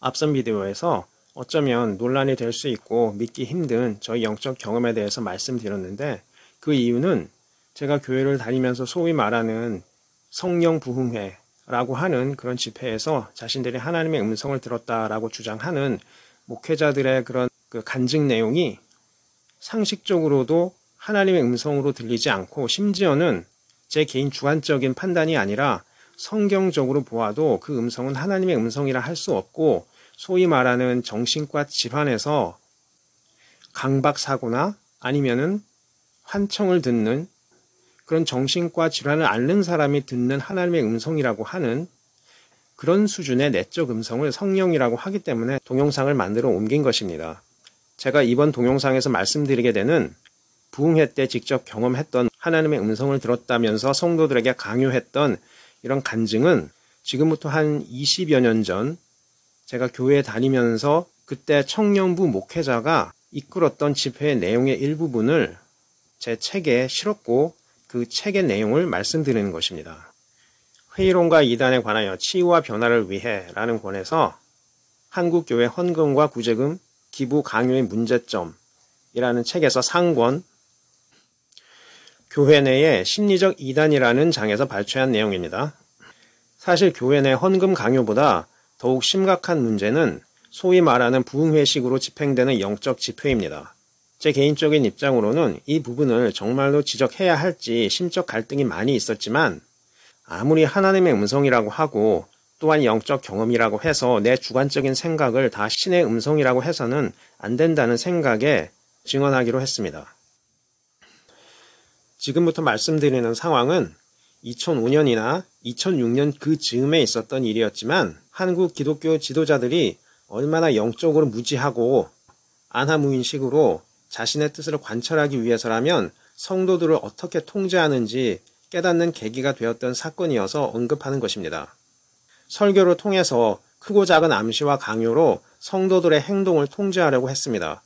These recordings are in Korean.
앞선 비디오에서 어쩌면 논란이 될 수 있고 믿기 힘든 저희 영적 경험에 대해서 말씀드렸는데, 그 이유는 제가 교회를 다니면서 소위 말하는 성령 부흥회라고 하는 그런 집회에서 자신들이 하나님의 음성을 들었다라고 주장하는 목회자들의 그런 그 간증 내용이 상식적으로도 하나님의 음성으로 들리지 않고, 심지어는 제 개인 주관적인 판단이 아니라 성경적으로 보아도 그 음성은 하나님의 음성이라 할 수 없고, 소위 말하는 정신과 질환에서 강박사고나 아니면은 환청을 듣는 그런 정신과 질환을 앓는 사람이 듣는 하나님의 음성이라고 하는 그런 수준의 내적 음성을 성령이라고 하기 때문에 동영상을 만들어 옮긴 것입니다. 제가 이번 동영상에서 말씀드리게 되는 부흥회 때 직접 경험했던 하나님의 음성을 들었다면서 성도들에게 강요했던 이런 간증은 지금부터 한 20여 년 전 제가 교회에 다니면서 그때 청년부 목회자가 이끌었던 집회의 내용의 일부분을 제 책에 실었고, 그 책의 내용을 말씀드리는 것입니다. 회의론과 이단에 관하여 치유와 변화를 위해 라는 권에서 한국교회 헌금과 구제금 기부 강요의 문제점이라는 책에서 상권 교회 내의 심리적 이단이라는 장에서 발췌한 내용입니다. 사실 교회 내 헌금 강요보다 더욱 심각한 문제는 소위 말하는 부흥회식으로 집행되는 영적 집회입니다. 제 개인적인 입장으로는 이 부분을 정말로 지적해야 할지 심적 갈등이 많이 있었지만, 아무리 하나님의 음성이라고 하고 또한 영적 경험이라고 해서 내 주관적인 생각을 다 신의 음성이라고 해서는 안 된다는 생각에 증언하기로 했습니다. 지금부터 말씀드리는 상황은 2005년이나 2006년 그 즈음에 있었던 일이었지만, 한국 기독교 지도자들이 얼마나 영적으로 무지하고 안하무인식으로 자신의 뜻을 관철하기 위해서라면 성도들을 어떻게 통제하는지 깨닫는 계기가 되었던 사건이어서 언급하는 것입니다. 설교를 통해서 크고 작은 암시와 강요로 성도들의 행동을 통제하려고 했습니다.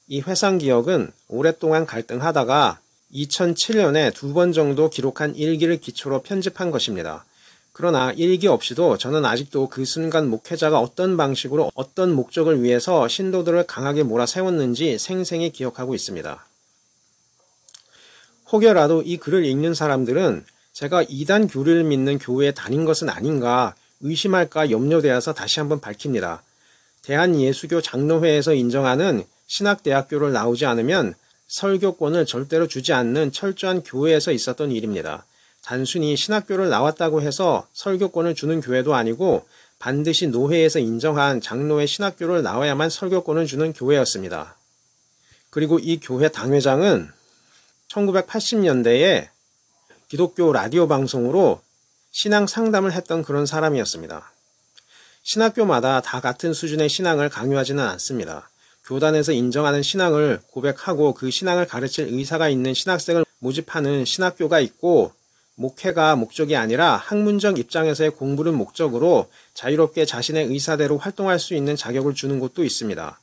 이 회상기억은 오랫동안 갈등하다가 2007년에 2번 정도 기록한 일기를 기초로 편집한 것입니다. 그러나 일기 없이도 저는 아직도 그 순간 목회자가 어떤 방식으로 어떤 목적을 위해서 신도들을 강하게 몰아세웠는지 생생히 기억하고 있습니다. 혹여라도 이 글을 읽는 사람들은 제가 이단 교리를 믿는 교회에 다닌 것은 아닌가 의심할까 염려되어서 다시 한번 밝힙니다. 대한예수교 장로회에서 인정하는 신학대학교를 나오지 않으면 설교권을 절대로 주지 않는 철저한 교회에서 있었던 일입니다. 단순히 신학교를 나왔다고 해서 설교권을 주는 교회도 아니고, 반드시 노회에서 인정한 장로회 신학교를 나와야만 설교권을 주는 교회였습니다. 그리고 이 교회 당회장은 1980년대에 기독교 라디오 방송으로 신앙 상담을 했던 그런 사람이었습니다. 신학교마다 다 같은 수준의 신앙을 강요하지는 않습니다. 교단에서 인정하는 신앙을 고백하고 그 신앙을 가르칠 의사가 있는 신학생을 모집하는 신학교가 있고, 목회가 목적이 아니라 학문적 입장에서의 공부를 목적으로 자유롭게 자신의 의사대로 활동할 수 있는 자격을 주는 곳도 있습니다.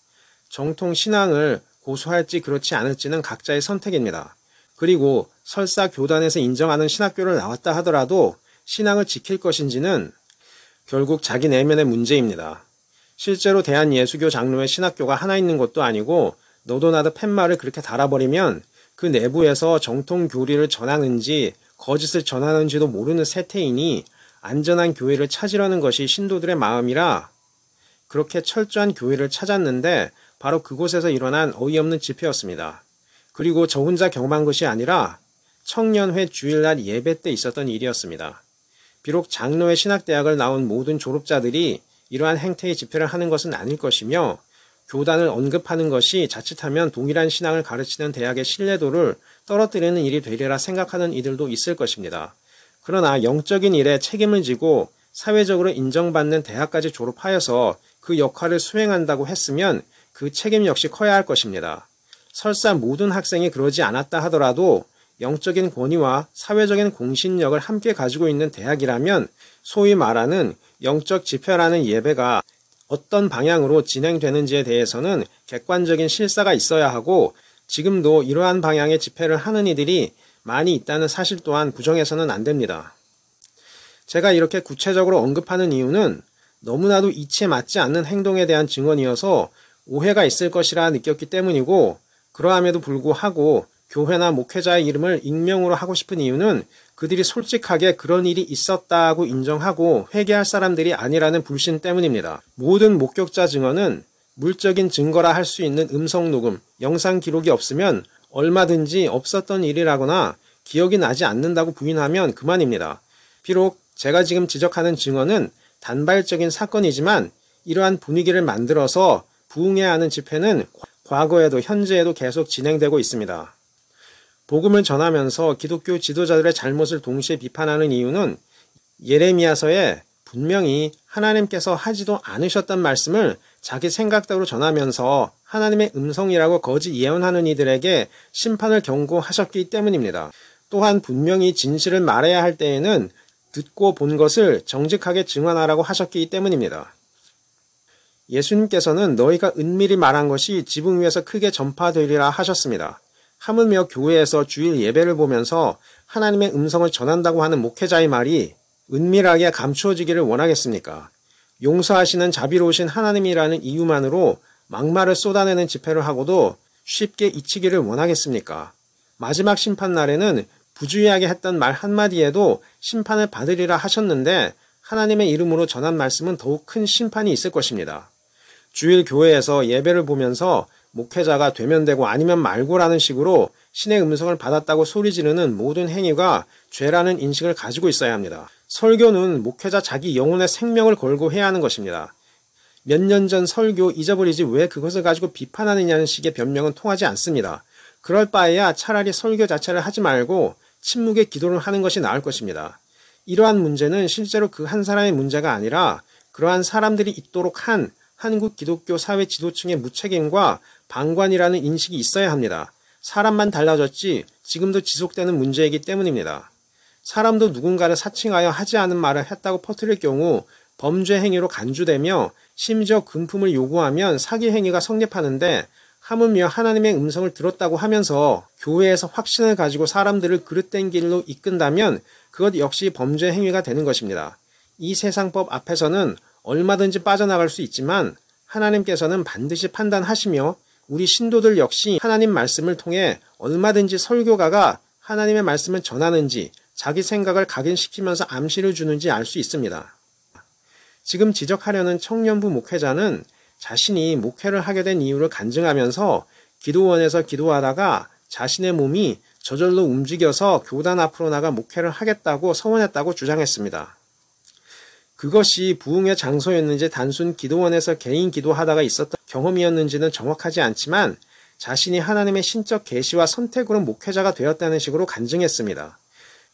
정통 신앙을 고수할지 그렇지 않을지는 각자의 선택입니다. 그리고 설사 교단에서 인정하는 신학교를 나왔다 하더라도 신앙을 지킬 것인지는 결국 자기 내면의 문제입니다. 실제로 대한예수교 장로회 신학교가 하나 있는 것도 아니고, 너도 나도 팻말을 그렇게 달아버리면 그 내부에서 정통 교리를 전하는지 거짓을 전하는지도 모르는 세태이니 안전한 교회를 찾으려는 것이 신도들의 마음이라 그렇게 철저한 교회를 찾았는데, 바로 그곳에서 일어난 어이없는 집회였습니다. 그리고 저 혼자 경험한 것이 아니라 청년회 주일날 예배 때 있었던 일이었습니다. 비록 장로회 신학대학을 나온 모든 졸업자들이 이러한 행태의 집회를 하는 것은 아닐 것이며, 교단을 언급하는 것이 자칫하면 동일한 신앙을 가르치는 대학의 신뢰도를 떨어뜨리는 일이 되리라 생각하는 이들도 있을 것입니다. 그러나 영적인 일에 책임을 지고 사회적으로 인정받는 대학까지 졸업하여서 그 역할을 수행한다고 했으면 그 책임 역시 커야 할 것입니다. 설사 모든 학생이 그러지 않았다 하더라도 영적인 권위와 사회적인 공신력을 함께 가지고 있는 대학이라면 소위 말하는 영적 집회라는 예배가 어떤 방향으로 진행되는지에 대해서는 객관적인 실사가 있어야 하고, 지금도 이러한 방향의 집회를 하는 이들이 많이 있다는 사실 또한 부정해서는 안 됩니다. 제가 이렇게 구체적으로 언급하는 이유는 너무나도 이치에 맞지 않는 행동에 대한 증언이어서 오해가 있을 것이라 느꼈기 때문이고, 그러함에도 불구하고 교회나 목회자의 이름을 익명으로 하고 싶은 이유는 그들이 솔직하게 그런 일이 있었다고 인정하고 회개할 사람들이 아니라는 불신 때문입니다. 모든 목격자 증언은 물적인 증거라 할 수 있는 음성 녹음, 영상 기록이 없으면 얼마든지 없었던 일이라거나 기억이 나지 않는다고 부인하면 그만입니다. 비록 제가 지금 지적하는 증언은 단발적인 사건이지만 이러한 분위기를 만들어서 부흥해야 하는 집회는 과거에도 현재에도 계속 진행되고 있습니다. 복음을 전하면서 기독교 지도자들의 잘못을 동시에 비판하는 이유는 예레미야서에 분명히 하나님께서 하지도 않으셨던 말씀을 자기 생각대로 전하면서 하나님의 음성이라고 거짓 예언하는 이들에게 심판을 경고하셨기 때문입니다. 또한 분명히 진실을 말해야 할 때에는 듣고 본 것을 정직하게 증언하라고 하셨기 때문입니다. 예수님께서는 너희가 은밀히 말한 것이 지붕 위에서 크게 전파되리라 하셨습니다. 하물며 교회에서 주일 예배를 보면서 하나님의 음성을 전한다고 하는 목회자의 말이 은밀하게 감추어지기를 원하겠습니까? 용서하시는 자비로우신 하나님이라는 이유만으로 막말을 쏟아내는 집회를 하고도 쉽게 잊히기를 원하겠습니까? 마지막 심판날에는 부주의하게 했던 말 한마디에도 심판을 받으리라 하셨는데 하나님의 이름으로 전한 말씀은 더욱 큰 심판이 있을 것입니다. 주일 교회에서 예배를 보면서 목회자가 되면 되고 아니면 말고라는 식으로 신의 음성을 받았다고 소리 지르는 모든 행위가 죄라는 인식을 가지고 있어야 합니다. 설교는 목회자 자기 영혼의 생명을 걸고 해야 하는 것입니다. 몇 년 전 설교 잊어버리지 왜 그것을 가지고 비판하느냐는 식의 변명은 통하지 않습니다. 그럴 바에야 차라리 설교 자체를 하지 말고 침묵의 기도를 하는 것이 나을 것입니다. 이러한 문제는 실제로 그 한 사람의 문제가 아니라 그러한 사람들이 있도록 한 한국 기독교 사회 지도층의 무책임과 방관이라는 인식이 있어야 합니다. 사람만 달라졌지 지금도 지속되는 문제이기 때문입니다. 사람도 누군가를 사칭하여 하지 않은 말을 했다고 퍼뜨릴 경우 범죄 행위로 간주되며 심지어 금품을 요구하면 사기 행위가 성립하는데 하물며 하나님의 음성을 들었다고 하면서 교회에서 확신을 가지고 사람들을 그릇된 길로 이끈다면 그것 역시 범죄 행위가 되는 것입니다. 이 세상법 앞에서는 얼마든지 빠져나갈 수 있지만 하나님께서는 반드시 판단하시며 우리 신도들 역시 하나님 말씀을 통해 얼마든지 설교가가 하나님의 말씀을 전하는지 자기 생각을 각인시키면서 암시를 주는지 알 수 있습니다. 지금 지적하려는 청년부 목회자는 자신이 목회를 하게 된 이유를 간증하면서 기도원에서 기도하다가 자신의 몸이 저절로 움직여서 교단 앞으로 나가 목회를 하겠다고 서원했다고 주장했습니다. 그것이 부흥의 장소였는지 단순 기도원에서 개인 기도하다가 있었던 경험이었는지는 정확하지 않지만 자신이 하나님의 신적 계시와 선택으로 목회자가 되었다는 식으로 간증했습니다.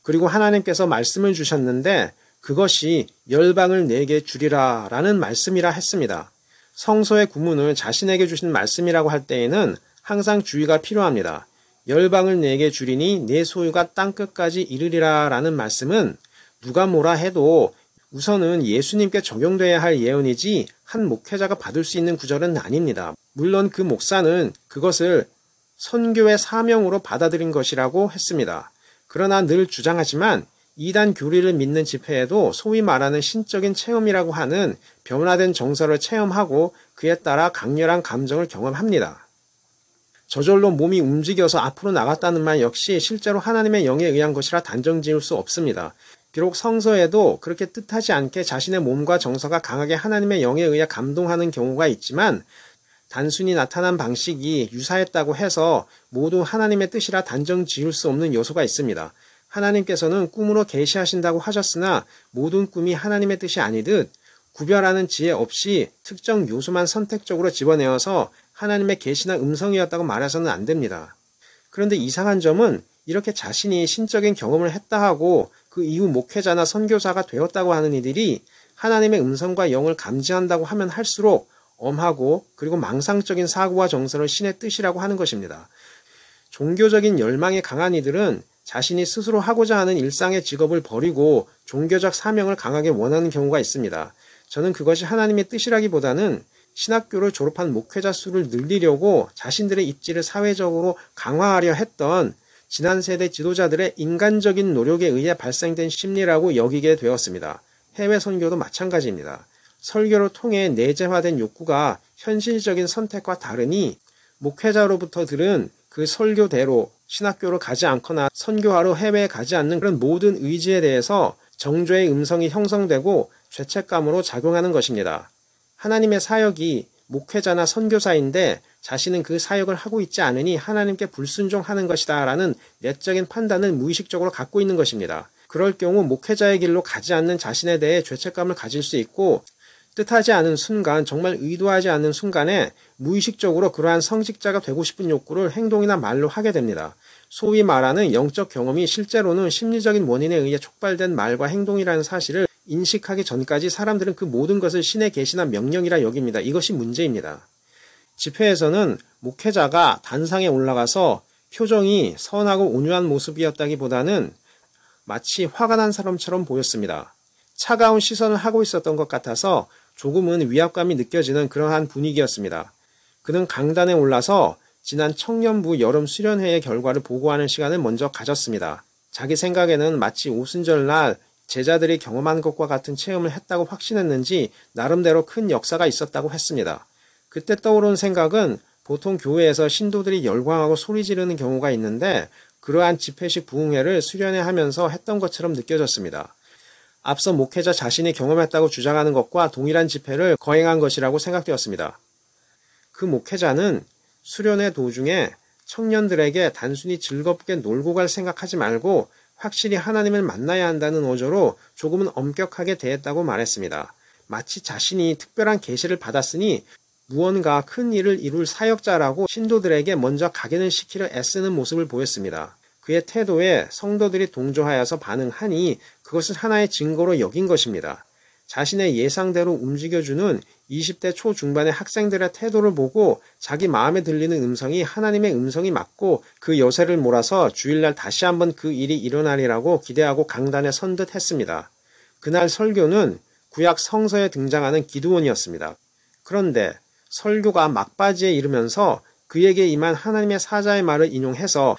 그리고 하나님께서 말씀을 주셨는데 그것이 열방을 내게 주리라 라는 말씀이라 했습니다. 성서의 구문을 자신에게 주신 말씀이라고 할 때에는 항상 주의가 필요합니다. 열방을 내게 주리니 내 소유가 땅끝까지 이르리라 라는 말씀은 누가 뭐라 해도 우선은 예수님께 적용돼야 할 예언이지 한 목회자가 받을 수 있는 구절은 아닙니다. 물론 그 목사는 그것을 선교의 사명으로 받아들인 것이라고 했습니다. 그러나 늘 주장하지만 이단 교리를 믿는 집회에도 소위 말하는 신적인 체험이라고 하는 변화된 정서를 체험하고 그에 따라 강렬한 감정을 경험합니다. 저절로 몸이 움직여서 앞으로 나갔다는 말 역시 실제로 하나님의 영에 의한 것이라 단정 지을 수 없습니다. 비록 성서에도 그렇게 뜻하지 않게 자신의 몸과 정서가 강하게 하나님의 영에 의해 감동하는 경우가 있지만 단순히 나타난 방식이 유사했다고 해서 모두 하나님의 뜻이라 단정 지을 수 없는 요소가 있습니다. 하나님께서는 꿈으로 계시하신다고 하셨으나 모든 꿈이 하나님의 뜻이 아니듯 구별하는 지혜 없이 특정 요소만 선택적으로 집어내어서 하나님의 계시나 음성이었다고 말해서는 안 됩니다. 그런데 이상한 점은 이렇게 자신이 신적인 경험을 했다 하고 그 이후 목회자나 선교사가 되었다고 하는 이들이 하나님의 음성과 영을 감지한다고 하면 할수록 엄하고 그리고 망상적인 사고와 정서를 신의 뜻이라고 하는 것입니다. 종교적인 열망이 강한 이들은 자신이 스스로 하고자 하는 일상의 직업을 버리고 종교적 사명을 강하게 원하는 경우가 있습니다. 저는 그것이 하나님의 뜻이라기보다는 신학교를 졸업한 목회자 수를 늘리려고 자신들의 입지를 사회적으로 강화하려 했던 지난 세대 지도자들의 인간적인 노력에 의해 발생된 심리라고 여기게 되었습니다. 해외 선교도 마찬가지입니다. 설교를 통해 내재화된 욕구가 현실적인 선택과 다르니 목회자로부터 들은 그 설교대로 신학교로 가지 않거나 선교하러 해외에 가지 않는 그런 모든 의지에 대해서 정죄의 음성이 형성되고 죄책감으로 작용하는 것입니다. 하나님의 사역이 목회자나 선교사인데 자신은 그 사역을 하고 있지 않으니 하나님께 불순종하는 것이다 라는 내적인 판단을 무의식적으로 갖고 있는 것입니다. 그럴 경우 목회자의 길로 가지 않는 자신에 대해 죄책감을 가질 수 있고 뜻하지 않은 순간, 정말 의도하지 않는 순간에 무의식적으로 그러한 성직자가 되고 싶은 욕구를 행동이나 말로 하게 됩니다. 소위 말하는 영적 경험이 실제로는 심리적인 원인에 의해 촉발된 말과 행동이라는 사실을 인식하기 전까지 사람들은 그 모든 것을 신의 계시나 명령이라 여깁니다. 이것이 문제입니다. 집회에서는 목회자가 단상에 올라가서 표정이 선하고 온유한 모습이었다기보다는 마치 화가 난 사람처럼 보였습니다. 차가운 시선을 하고 있었던 것 같아서 조금은 위압감이 느껴지는 그러한 분위기였습니다. 그는 강단에 올라서 지난 청년부 여름 수련회의 결과를 보고하는 시간을 먼저 가졌습니다. 자기 생각에는 마치 오순절날 제자들이 경험한 것과 같은 체험을 했다고 확신했는지 나름대로 큰 역사가 있었다고 했습니다. 그때 떠오른 생각은 보통 교회에서 신도들이 열광하고 소리 지르는 경우가 있는데 그러한 집회식 부흥회를 수련회 하면서 했던 것처럼 느껴졌습니다. 앞서 목회자 자신이 경험했다고 주장하는 것과 동일한 집회를 거행한 것이라고 생각되었습니다. 그 목회자는 수련회 도중에 청년들에게 단순히 즐겁게 놀고 갈 생각하지 말고 확실히 하나님을 만나야 한다는 어조로 조금은 엄격하게 대했다고 말했습니다. 마치 자신이 특별한 계시를 받았으니 무언가 큰 일을 이룰 사역자라고 신도들에게 먼저 각인을 시키려 애쓰는 모습을 보였습니다. 그의 태도에 성도들이 동조하여서 반응하니 그것을 하나의 증거로 여긴 것입니다. 자신의 예상대로 움직여주는 20대 초중반의 학생들의 태도를 보고 자기 마음에 들리는 음성이 하나님의 음성이 맞고 그 여세를 몰아서 주일날 다시 한번 그 일이 일어나리라고 기대하고 강단에 선 듯 했습니다. 그날 설교는 구약 성서에 등장하는 기드온이었습니다. 그런데 설교가 막바지에 이르면서 그에게 임한 하나님의 사자의 말을 인용해서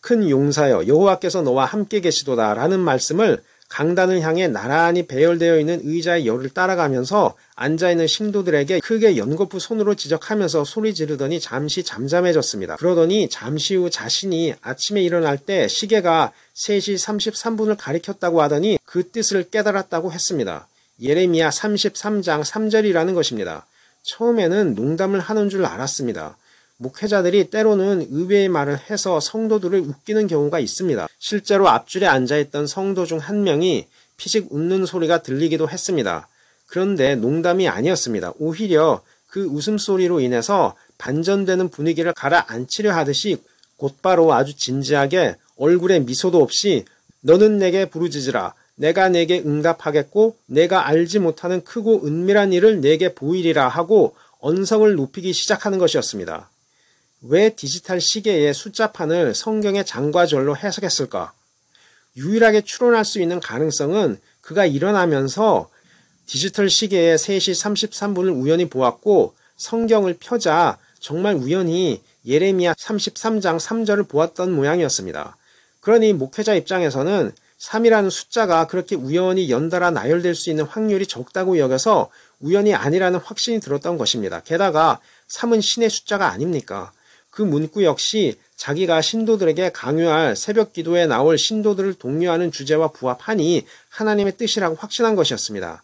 큰 용사여 여호와께서 너와 함께 계시도다 라는 말씀을 강단을 향해 나란히 배열되어 있는 의자의 열을 따라가면서 앉아있는 신도들에게 크게 연거푸 손으로 지적하면서 소리 지르더니 잠시 잠잠해졌습니다. 그러더니 잠시 후 자신이 아침에 일어날 때 시계가 3시 33분을 가리켰다고 하더니 그 뜻을 깨달았다고 했습니다. 예레미야 33장 3절이라는 것입니다. 처음에는 농담을 하는 줄 알았습니다. 목회자들이 때로는 의외의 말을 해서 성도들을 웃기는 경우가 있습니다. 실제로 앞줄에 앉아있던 성도 중 한 명이 피식 웃는 소리가 들리기도 했습니다. 그런데 농담이 아니었습니다. 오히려 그 웃음소리로 인해서 반전되는 분위기를 가라앉히려 하듯이 곧바로 아주 진지하게 얼굴에 미소도 없이 너는 내게 부르짖으라. 내가 내게 응답하겠고 내가 알지 못하는 크고 은밀한 일을 내게 보이리라 하고 언성을 높이기 시작하는 것이었습니다. 왜 디지털 시계의 숫자판을 성경의 장과절로 해석했을까? 유일하게 추론할 수 있는 가능성은 그가 일어나면서 디지털 시계의 3시 33분을 우연히 보았고 성경을 펴자 정말 우연히 예레미야 33장 3절을 보았던 모양이었습니다. 그러니 목회자 입장에서는 3이라는 숫자가 그렇게 우연히 연달아 나열될 수 있는 확률이 적다고 여겨서 우연이 아니라는 확신이 들었던 것입니다. 게다가 3은 신의 숫자가 아닙니까? 그 문구 역시 자기가 신도들에게 강요할 새벽 기도에 나올 신도들을 독려하는 주제와 부합하니 하나님의 뜻이라고 확신한 것이었습니다.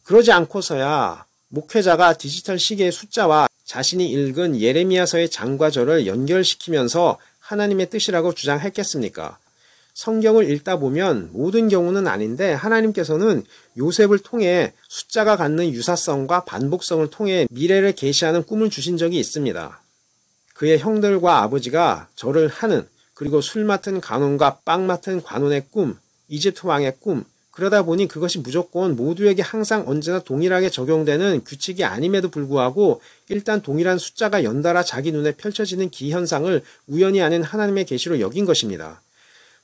그러지 않고서야 목회자가 디지털 시계의 숫자와 자신이 읽은 예레미야서의 장과 절을 연결시키면서 하나님의 뜻이라고 주장했겠습니까? 성경을 읽다 보면 모든 경우는 아닌데 하나님께서는 요셉을 통해 숫자가 갖는 유사성과 반복성을 통해 미래를 계시하는 꿈을 주신 적이 있습니다. 그의 형들과 아버지가 절을 하는 그리고 술 맡은 간원과 빵 맡은 관원의 꿈, 이집트 왕의 꿈, 그러다 보니 그것이 무조건 모두에게 항상 언제나 동일하게 적용되는 규칙이 아님에도 불구하고 일단 동일한 숫자가 연달아 자기 눈에 펼쳐지는 기현상을 우연히 아는 하나님의 계시로 여긴 것입니다.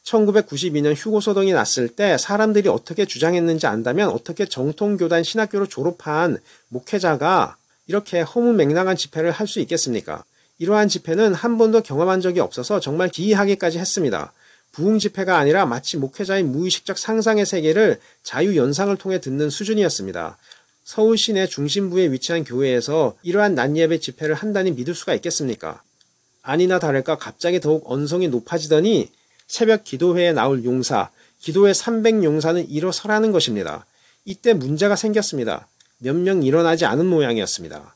1992년 휴고소동이 났을 때 사람들이 어떻게 주장했는지 안다면 어떻게 정통교단 신학교를 졸업한 목회자가 이렇게 허무맹랑한 집회를 할 수 있겠습니까? 이러한 집회는 한 번도 경험한 적이 없어서 정말 기이하기까지 했습니다. 부흥 집회가 아니라 마치 목회자의 무의식적 상상의 세계를 자유연상을 통해 듣는 수준이었습니다. 서울 시내 중심부에 위치한 교회에서 이러한 낮예배 집회를 한다니 믿을 수가 있겠습니까? 아니나 다를까 갑자기 더욱 언성이 높아지더니 새벽 기도회에 나올 용사, 기도회 300용사는 일어서라는 것입니다. 이때 문제가 생겼습니다. 몇 명 일어나지 않은 모양이었습니다.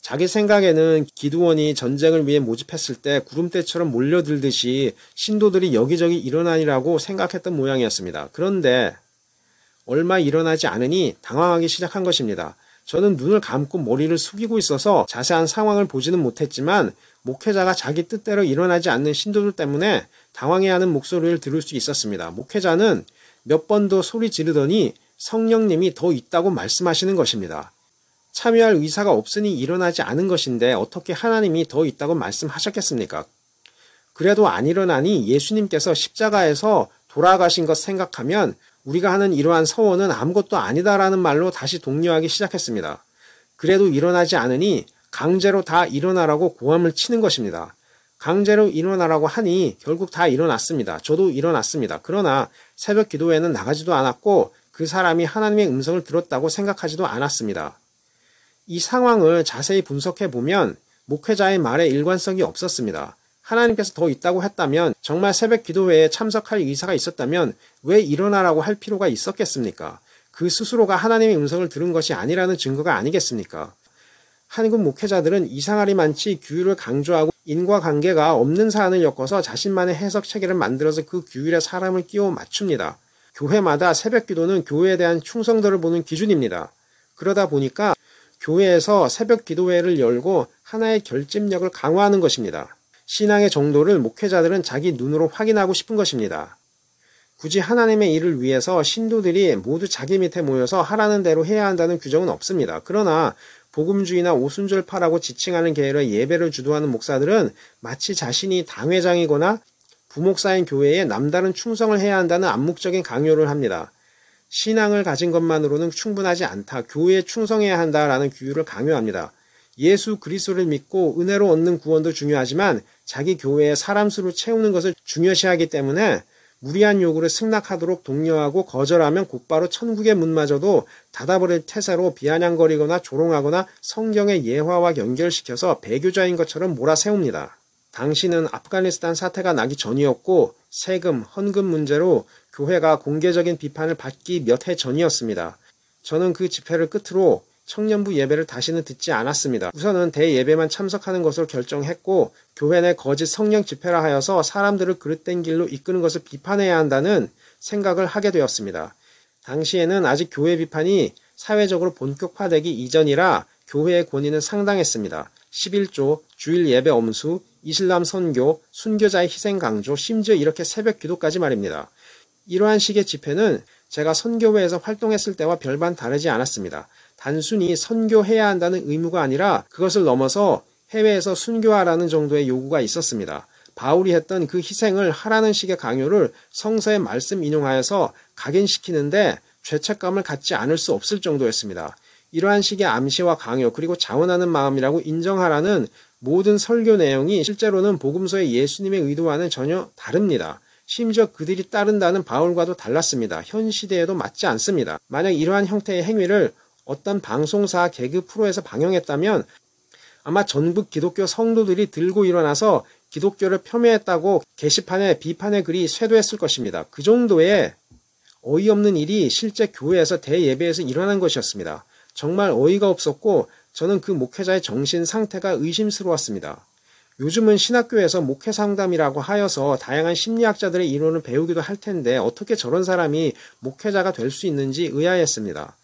자기 생각에는 기도원이 전쟁을 위해 모집했을 때 구름대처럼 몰려들듯이 신도들이 여기저기 일어나리라고 생각했던 모양이었습니다. 그런데 얼마 일어나지 않으니 당황하기 시작한 것입니다. 저는 눈을 감고 머리를 숙이고 있어서 자세한 상황을 보지는 못했지만 목회자가 자기 뜻대로 일어나지 않는 신도들 때문에 당황해하는 목소리를 들을 수 있었습니다. 목회자는 몇 번 더 소리 지르더니 성령님이 더 있다고 말씀하시는 것입니다. 참여할 의사가 없으니 일어나지 않은 것인데 어떻게 하나님이 더 있다고 말씀하셨겠습니까? 그래도 안 일어나니 예수님께서 십자가에서 돌아가신 것 생각하면 우리가 하는 이러한 서원은 아무것도 아니다라는 말로 다시 독려하기 시작했습니다. 그래도 일어나지 않으니 강제로 다 일어나라고 고함을 치는 것입니다. 강제로 일어나라고 하니 결국 다 일어났습니다. 저도 일어났습니다. 그러나 새벽 기도회는 나가지도 않았고 그 사람이 하나님의 음성을 들었다고 생각하지도 않았습니다. 이 상황을 자세히 분석해 보면 목회자의 말에 일관성이 없었습니다. 하나님께서 더 있다고 했다면 정말 새벽 기도회에 참석할 의사가 있었다면 왜 일어나라고 할 필요가 있었겠습니까? 그 스스로가 하나님의 음성을 들은 것이 아니라는 증거가 아니겠습니까? 한국 목회자들은 이상하리 많지 규율을 강조하고 인과관계가 없는 사안을 엮어서 자신만의 해석 체계를 만들어서 그 규율에 사람을 끼워 맞춥니다. 교회마다 새벽 기도는 교회에 대한 충성도를 보는 기준입니다. 그러다 보니까 교회에서 새벽 기도회를 열고 하나의 결집력을 강화하는 것입니다. 신앙의 정도를 목회자들은 자기 눈으로 확인하고 싶은 것입니다. 굳이 하나님의 일을 위해서 신도들이 모두 자기 밑에 모여서 하라는 대로 해야 한다는 규정은 없습니다. 그러나 복음주의나 오순절파라고 지칭하는 계열의 예배를 주도하는 목사들은 마치 자신이 당회장이거나 부목사인 교회에 남다른 충성을 해야 한다는 암묵적인 강요를 합니다. 신앙을 가진 것만으로는 충분하지 않다. 교회에 충성해야 한다라는 규율을 강요합니다. 예수 그리스도를 믿고 은혜로 얻는 구원도 중요하지만 자기 교회에 사람 수를 채우는 것을 중요시하기 때문에 무리한 요구를 승낙하도록 독려하고 거절하면 곧바로 천국의 문마저도 닫아버릴 태세로 비아냥거리거나 조롱하거나 성경의 예화와 연결시켜서 배교자인 것처럼 몰아세웁니다. 당시는 아프가니스탄 사태가 나기 전이었고 세금, 헌금 문제로 교회가 공개적인 비판을 받기 몇 해 전이었습니다. 저는 그 집회를 끝으로 청년부 예배를 다시는 듣지 않았습니다. 우선은 대예배만 참석하는 것으로 결정했고 교회 내 거짓 성령 집회라 하여서 사람들을 그릇된 길로 이끄는 것을 비판해야 한다는 생각을 하게 되었습니다. 당시에는 아직 교회 비판이 사회적으로 본격화되기 이전이라 교회의 권위는 상당했습니다. 11조, 주일 예배 엄수, 이슬람 선교, 순교자의 희생 강조, 심지어 이렇게 새벽 기도까지 말입니다. 이러한 식의 집회는 제가 선교회에서 활동했을 때와 별반 다르지 않았습니다. 단순히 선교해야 한다는 의무가 아니라 그것을 넘어서 해외에서 순교하라는 정도의 요구가 있었습니다. 바울이 했던 그 희생을 하라는 식의 강요를 성서의 말씀 인용하여서 각인시키는데 죄책감을 갖지 않을 수 없을 정도였습니다. 이러한 식의 암시와 강요 그리고 자원하는 마음이라고 인정하라는 모든 설교 내용이 실제로는 복음서의 예수님의 의도와는 전혀 다릅니다. 심지어 그들이 따른다는 바울과도 달랐습니다. 현 시대에도 맞지 않습니다. 만약 이러한 형태의 행위를 어떤 방송사 개그 프로에서 방영했다면 아마 전국 기독교 성도들이 들고 일어나서 기독교를 폄훼했다고 게시판에 비판의 글이 쇄도했을 것입니다. 그 정도의 어이없는 일이 실제 교회에서 대예배에서 일어난 것이었습니다. 정말 어이가 없었고 저는 그 목회자의 정신 상태가 의심스러웠습니다. 요즘은 신학교에서 목회 상담이라고 하여서 다양한 심리학자들의 이론을 배우기도 할 텐데 어떻게 저런 사람이 목회자가 될 수 있는지 의아했습니다.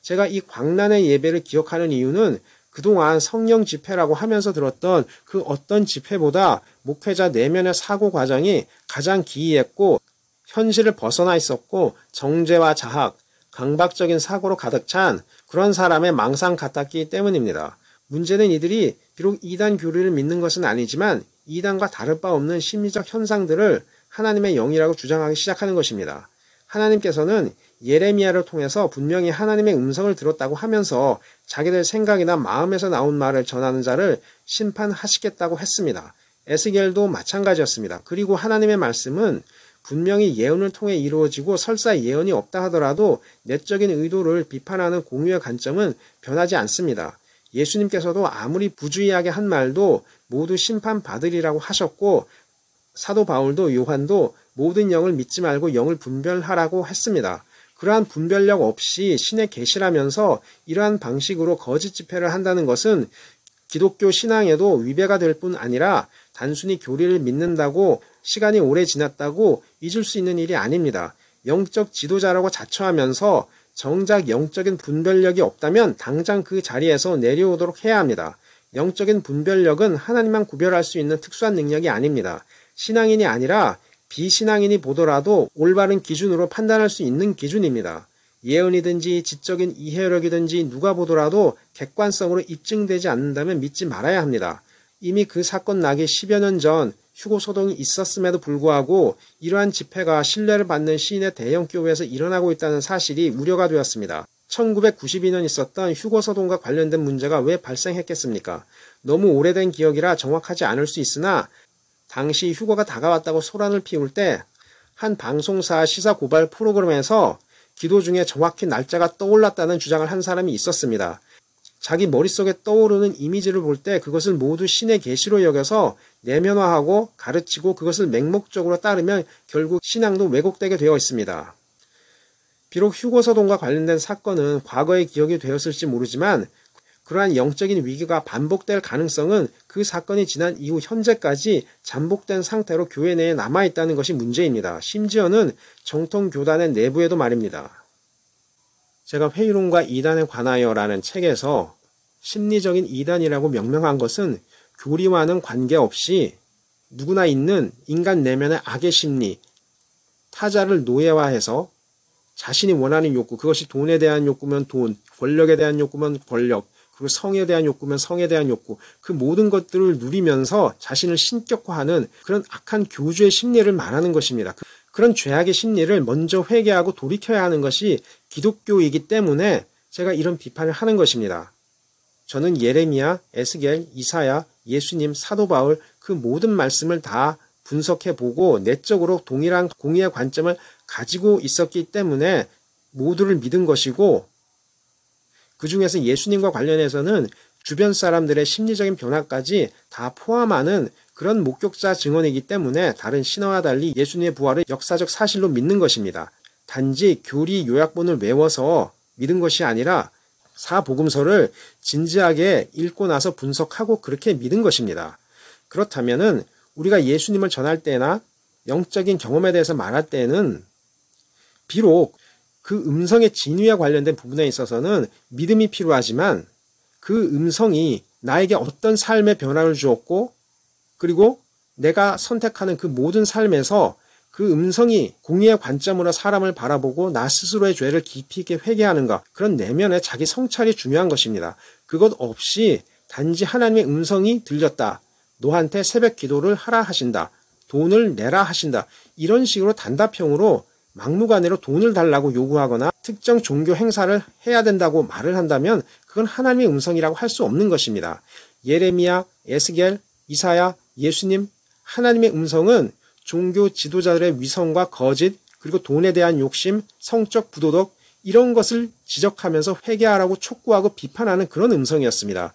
제가 이 광란의 예배를 기억하는 이유는 그동안 성령 집회라고 하면서 들었던 그 어떤 집회보다 목회자 내면의 사고 과정이 가장 기이했고 현실을 벗어나 있었고 정죄와 자학, 강박적인 사고로 가득 찬 그런 사람의 망상 같았기 때문입니다. 문제는 이들이 비록 이단 교리를 믿는 것은 아니지만 이단과 다를 바 없는 심리적 현상들을 하나님의 영이라고 주장하기 시작하는 것입니다. 하나님께서는 예레미야를 통해서 분명히 하나님의 음성을 들었다고 하면서 자기들 생각이나 마음에서 나온 말을 전하는 자를 심판하시겠다고 했습니다. 에스겔도 마찬가지였습니다. 그리고 하나님의 말씀은 분명히 예언을 통해 이루어지고 설사 예언이 없다 하더라도 내적인 의도를 비판하는 공유의 관점은 변하지 않습니다. 예수님께서도 아무리 부주의하게 한 말도 모두 심판받으리라고 하셨고, 사도 바울도 요한도 모든 영을 믿지 말고 영을 분별하라고 했습니다. 그러한 분별력 없이 신의 계시라면서 이러한 방식으로 거짓 집회를 한다는 것은 기독교 신앙에도 위배가 될 뿐 아니라 단순히 교리를 믿는다고 시간이 오래 지났다고 잊을 수 있는 일이 아닙니다. 영적 지도자라고 자처하면서 정작 영적인 분별력이 없다면 당장 그 자리에서 내려오도록 해야 합니다. 영적인 분별력은 하나님만 구별할 수 있는 특수한 능력이 아닙니다. 신앙인이 아니라 비신앙인이 보더라도 올바른 기준으로 판단할 수 있는 기준입니다. 예언이든지 지적인 이해력이든지 누가 보더라도 객관성으로 입증되지 않는다면 믿지 말아야 합니다. 이미 그 사건 나기 10여 년 전 휴고 소동이 있었음에도 불구하고 이러한 집회가 신뢰를 받는 시인의 대형 교회에서 일어나고 있다는 사실이 우려가 되었습니다. 1992년 있었던 휴고 소동과 관련된 문제가 왜 발생했겠습니까? 너무 오래된 기억이라 정확하지 않을 수 있으나 당시 휴고가 다가왔다고 소란을 피울 때 한 방송사 시사 고발 프로그램에서 기도 중에 정확히 날짜가 떠올랐다는 주장을 한 사람이 있었습니다. 자기 머릿속에 떠오르는 이미지를 볼 때 그것을 모두 신의 계시로 여겨서 내면화하고 가르치고 그것을 맹목적으로 따르면 결국 신앙도 왜곡되게 되어 있습니다. 비록 휴고 소동과 관련된 사건은 과거의 기억이 되었을지 모르지만 그러한 영적인 위기가 반복될 가능성은 그 사건이 지난 이후 현재까지 잠복된 상태로 교회 내에 남아있다는 것이 문제입니다. 심지어는 정통 교단의 내부에도 말입니다. 제가 회의론과 이단에 관하여라는 책에서 심리적인 이단이라고 명명한 것은 교리와는 관계없이 누구나 있는 인간 내면의 악의 심리, 타자를 노예화해서 자신이 원하는 욕구, 그것이 돈에 대한 욕구면 돈, 권력에 대한 욕구면 권력, 그리고 성에 대한 욕구면 성에 대한 욕구, 그 모든 것들을 누리면서 자신을 신격화하는 그런 악한 교주의 심리를 말하는 것입니다. 그런 죄악의 심리를 먼저 회개하고 돌이켜야 하는 것이 기독교이기 때문에 제가 이런 비판을 하는 것입니다. 저는 예레미야, 에스겔, 이사야, 예수님, 사도 바울 그 모든 말씀을 다 분석해보고 내적으로 동일한 공의의 관점을 가지고 있었기 때문에 모두를 믿은 것이고, 그 중에서 예수님과 관련해서는 주변 사람들의 심리적인 변화까지 다 포함하는 그런 목격자 증언이기 때문에 다른 신화와 달리 예수님의 부활을 역사적 사실로 믿는 것입니다. 단지 교리 요약본을 외워서 믿은 것이 아니라 사복음서를 진지하게 읽고 나서 분석하고 그렇게 믿은 것입니다. 그렇다면은 우리가 예수님을 전할 때나 영적인 경험에 대해서 말할 때는 비록 그 음성의 진위와 관련된 부분에 있어서는 믿음이 필요하지만 그 음성이 나에게 어떤 삶의 변화를 주었고 그리고 내가 선택하는 그 모든 삶에서 그 음성이 공의의 관점으로 사람을 바라보고 나 스스로의 죄를 깊이 있게 회개하는가, 그런 내면의 자기 성찰이 중요한 것입니다. 그것 없이 단지 하나님의 음성이 들렸다, 너한테 새벽 기도를 하라 하신다, 돈을 내라 하신다, 이런 식으로 단답형으로 막무가내로 돈을 달라고 요구하거나 특정 종교 행사를 해야 된다고 말을 한다면 그건 하나님의 음성이라고 할 수 없는 것입니다. 예레미야, 에스겔, 이사야, 예수님, 하나님의 음성은 종교 지도자들의 위선과 거짓, 그리고 돈에 대한 욕심, 성적 부도덕, 이런 것을 지적하면서 회개하라고 촉구하고 비판하는 그런 음성이었습니다.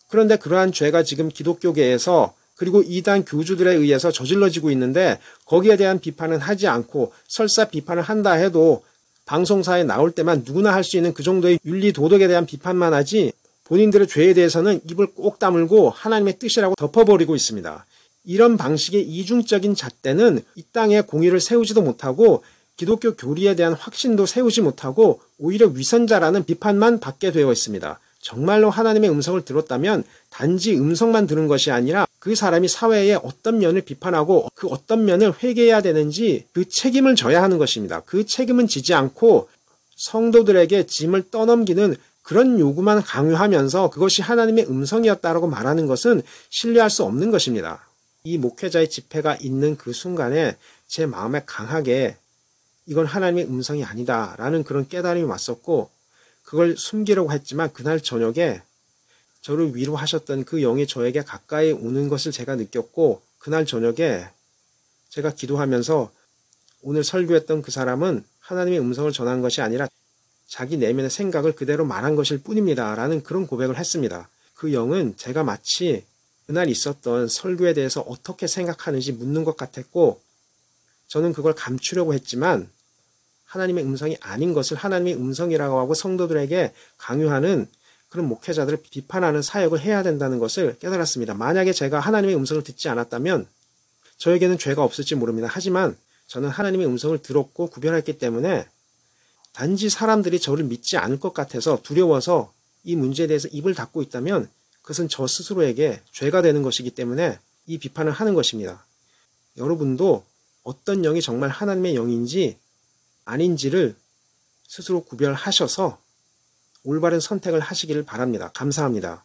그런데 그러한 죄가 지금 기독교계에서 그리고 이단 교주들에 의해서 저질러지고 있는데 거기에 대한 비판은 하지 않고 설사 비판을 한다 해도 방송사에 나올 때만 누구나 할 수 있는 그 정도의 윤리 도덕에 대한 비판만 하지 본인들의 죄에 대해서는 입을 꼭 다물고 하나님의 뜻이라고 덮어버리고 있습니다. 이런 방식의 이중적인 잣대는 이 땅에 공의를 세우지도 못하고 기독교 교리에 대한 확신도 세우지 못하고 오히려 위선자라는 비판만 받게 되어 있습니다. 정말로 하나님의 음성을 들었다면 단지 음성만 들은 것이 아니라 그 사람이 사회의 어떤 면을 비판하고 그 어떤 면을 회개해야 되는지 그 책임을 져야 하는 것입니다. 그 책임은 지지 않고 성도들에게 짐을 떠넘기는 그런 요구만 강요하면서 그것이 하나님의 음성이었다라고 말하는 것은 신뢰할 수 없는 것입니다. 이 목회자의 집회가 있는 그 순간에 제 마음에 강하게 이건 하나님의 음성이 아니다라는 그런 깨달음이 왔었고, 그걸 숨기려고 했지만 그날 저녁에 저를 위로하셨던 그 영이 저에게 가까이 오는 것을 제가 느꼈고, 그날 저녁에 제가 기도하면서 오늘 설교했던 그 사람은 하나님의 음성을 전한 것이 아니라 자기 내면의 생각을 그대로 말한 것일 뿐입니다. 라는 그런 고백을 했습니다. 그 영은 제가 마치 그날 있었던 설교에 대해서 어떻게 생각하는지 묻는 것 같았고, 저는 그걸 감추려고 했지만 하나님의 음성이 아닌 것을 하나님의 음성이라고 하고 성도들에게 강요하는 그런 목회자들을 비판하는 사역을 해야 된다는 것을 깨달았습니다. 만약에 제가 하나님의 음성을 듣지 않았다면 저에게는 죄가 없을지 모릅니다. 하지만 저는 하나님의 음성을 들었고 구별했기 때문에 단지 사람들이 저를 믿지 않을 것 같아서 두려워서 이 문제에 대해서 입을 닫고 있다면 그것은 저 스스로에게 죄가 되는 것이기 때문에 이 비판을 하는 것입니다. 여러분도 어떤 영이 정말 하나님의 영인지 아닌지를 스스로 구별하셔서 올바른 선택을 하시기를 바랍니다. 감사합니다.